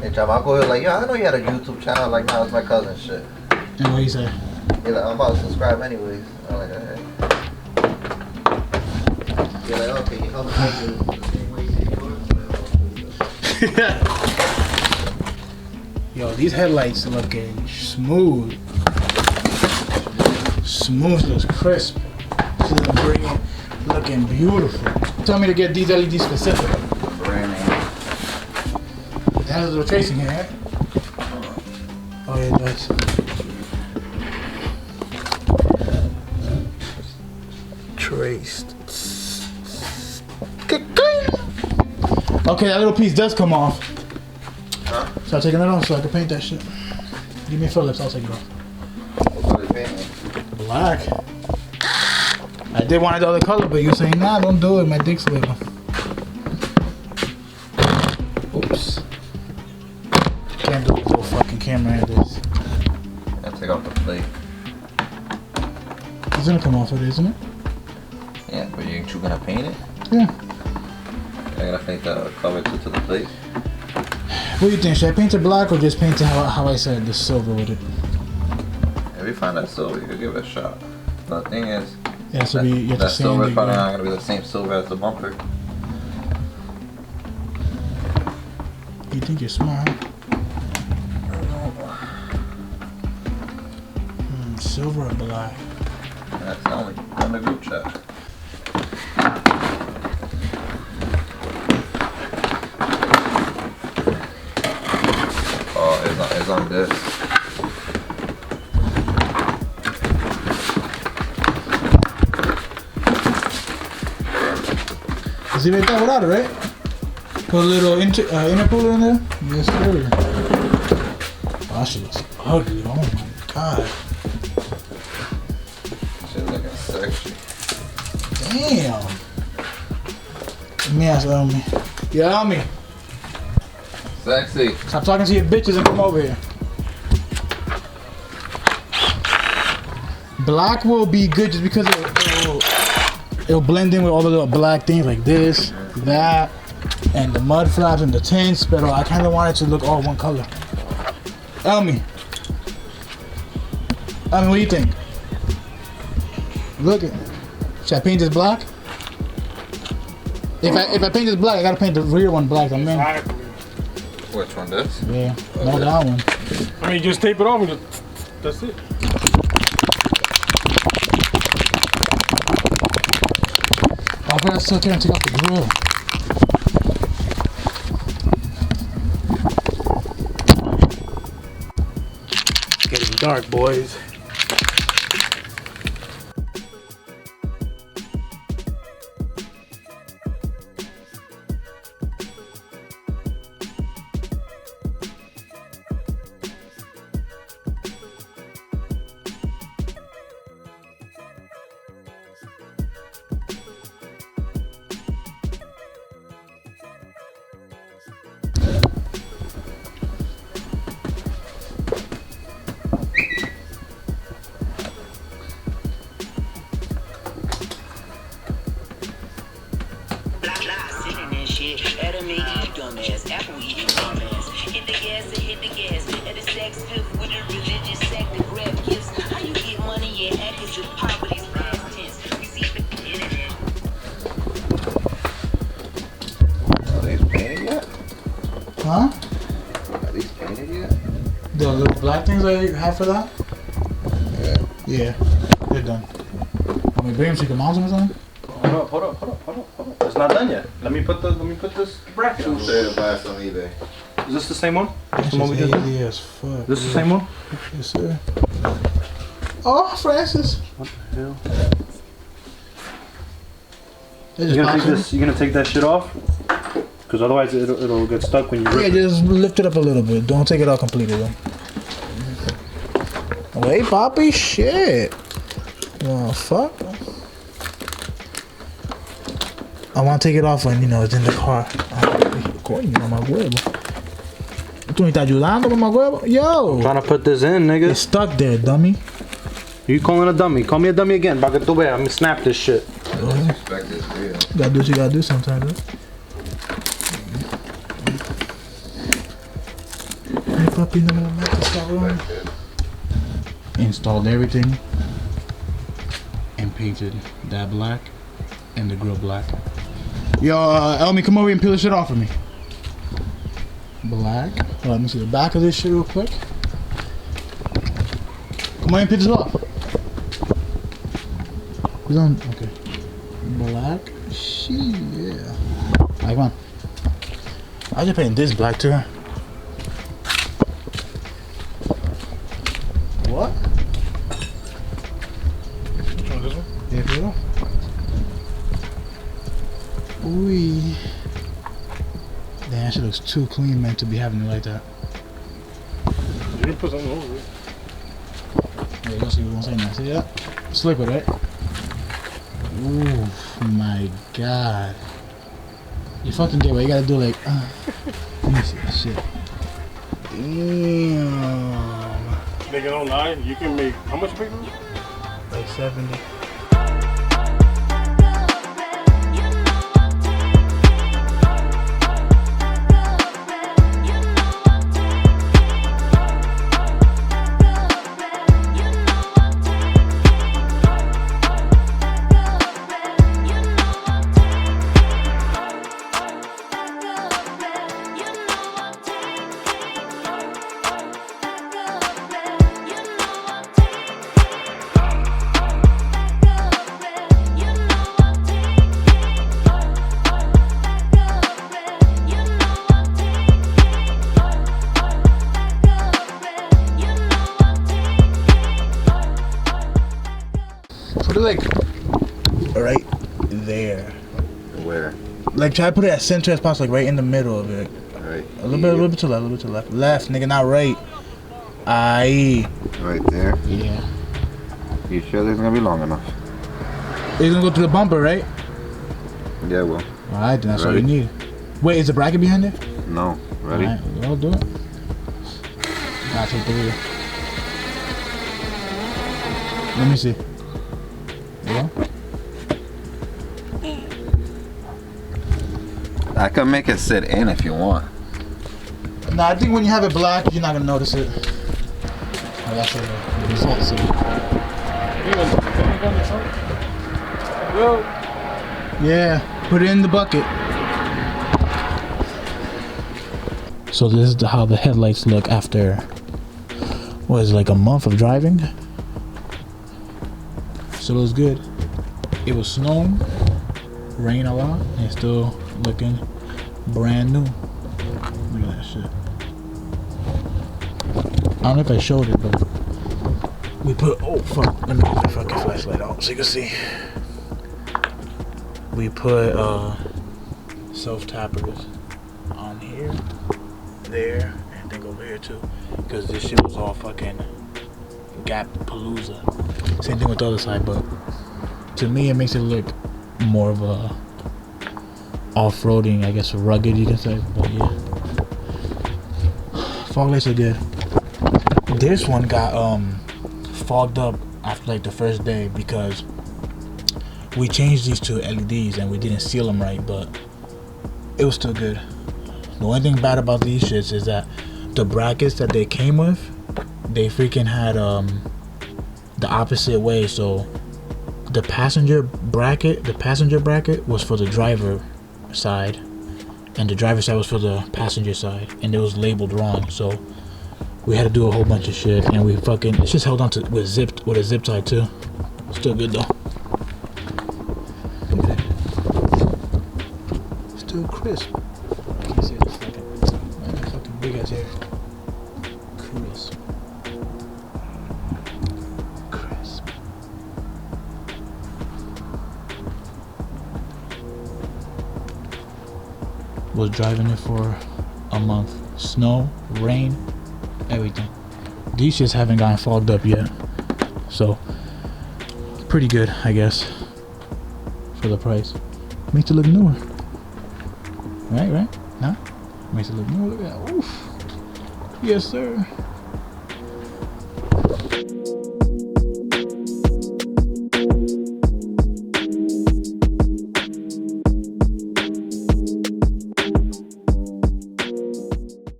Hey, Job, I'll go here like, yo, I know you had a YouTube channel. Like, nah, it's my cousin shit. And what you say? You're like, I'm about to subscribe anyways. I'm like, hey. You're like, okay, you help me the same way you do it. Yo, these headlights looking smooth. Smooth, looks crisp. Looking beautiful. Tell me to get these LED specific. Brand name. It has a little tracing here, right? Oh yeah, it does. Traced. Okay, that little piece does come off. Huh? Start taking it off so I can paint that shit. Give me a Phillips, I'll take it off. What are you painting? Black. I did want the other color, but you're saying, nah, don't do it. My dick's little. Oops. Can't do it with the fucking camera like this. Gotta take off the plate. It's gonna come off of it, isn't it? Yeah, but you gonna paint it? Yeah. I gotta paint the cover to the plate. What do you think? Should I paint it black or just paint it how I said, the silver with it? If you find that silver, you could give it a shot. The thing is, Yeah, so you have to that sand silver it. is probably not gonna be the same silver as the bumper. You think you're smart, huh? Silver or black? That's the only on the group chat. Oh, it's on this. Is it right there without it, right? Put a little intercooler in there? Yes, sir. Oh, that shit looks ugly. Oh my god. Shit looking sexy. Damn. Let me ask Elmi. Yeah, Elmi. Sexy. Stop talking to your bitches and come over here. Black will be good just because it'll blend in with all the little black things like this, that, and the mud flaps and the tints, but I kind of want it to look all one color. Elmi, what do you think? Look it. Should I paint this black? If I paint this black, I gotta paint the rear one black. I mean. Exactly. Which one, this? Yeah, no, that one. I mean, just tape it off and that's it. Oh, but I still can't take off the grill. It's getting dark, boys. Adam and Eve, dumbass. Apple eating dumbass. Hit the gas and hit the gas. At a sex fifth with a religious sect to grab gifts. How you get money and act as if poverty's past tense. We see the internet. Are these painted yet? Huh? Are these painted yet? The little black things I have for that? Yeah. Yeah, they're done. Want me to bring them so you can mount them or something? Hold up. It's not done yet. Let me put this bracket on. Say to buy some eBay. Is this the same one? That's The one we just did? AD as fuck. This the same one? Yes, sir. Oh, Francis. What the hell? They You just gonna pop take this? You gonna take that shit off? Because otherwise it'll get stuck when you Yeah, rip it. just lift it up a little bit. Don't take it out completely though. Wait, Poppy, shit. Oh, fuck. I want to take it off when, it's in the car. Coño, mamá huevo. ¿Tú me estás ayudando, mamá huevo? Yo! Trying to put this in, nigga. It's stuck there, dummy. You calling a dummy? Call me a dummy again. I'm gonna snap this shit. Expect this real. Gotta do what you gotta do sometimes, huh? cleaned up my stock room, installed everything, and painted that black and the grill black. Yo, Elmi, come over here and peel this shit off of me. Black. Let me see the back of this shit real quick. Come on and peel this off. Who's on? Okay. Black. Shit, yeah. Alright, come on. I just painted this black too. What? Which one, this one? Yeah, for real. Ooh. Damn, that shit looks too clean, man, to be having it like that. You didn't put something over it. Yeah, you don't see what I'm saying now. See that? Slip it, right? Ooh, my God. You fucking get what you gotta do, like, let me see this shit. Damn. Nigga, don't lie. You can make, how much bigger? Like 70. Put it like right there. Where? Like try to put it as center as possible, like right in the middle of it. Right. A little bit to left, a little bit to left. Left, nigga, not right. Aye. Right there. Yeah. You sure this is gonna be long enough? It's gonna go through the bumper, right? Yeah, well. Alright, then that's all Ready? you need. Wait, is the bracket behind it? No. Ready? Alright, I'll do it. Gotta take the wheel. Let me see. Yeah. I can make it sit in if you want. Nah, I think when you have it black, you're not gonna notice it. Oh, that's the results of it. Yeah, put it in the bucket. So this is how the headlights look after, what is it, like a month of driving? So it was good. It was snowing, rain a lot, and it's still looking brand new. Look at that shit. I don't know if I showed it, but we put, oh fuck, let me get the fucking flashlight out so you can see. We put self-tappers on here, there, and I think over here too, because this shit was all fucking gap palooza. Same thing with the other side, but to me it makes it look more of a off-roading, I guess, rugged, you can say. But yeah, fog lights are good. This one got fogged up after like the first day because we changed these to LEDs and we didn't seal them right, but it was still good. The only thing bad about these shits is that the brackets that they came with, they freaking had the opposite way. So the passenger bracket was for the driver side, and the driver side was for the passenger side, and it was labeled wrong. So we had to do a whole bunch of shit, and we fucking, it's just held on to with a zip tie too. Still good though. Look at that. Still crisp. I can't see this fucking big ass hair. Crisp. Crisp. Was driving it for a month. Snow, rain, everything. These shits haven't gotten fogged up yet, so pretty good, I guess, for the price. Makes it look newer. Right? Nah? Makes it look newer. Look at that. Oof. Yes, sir.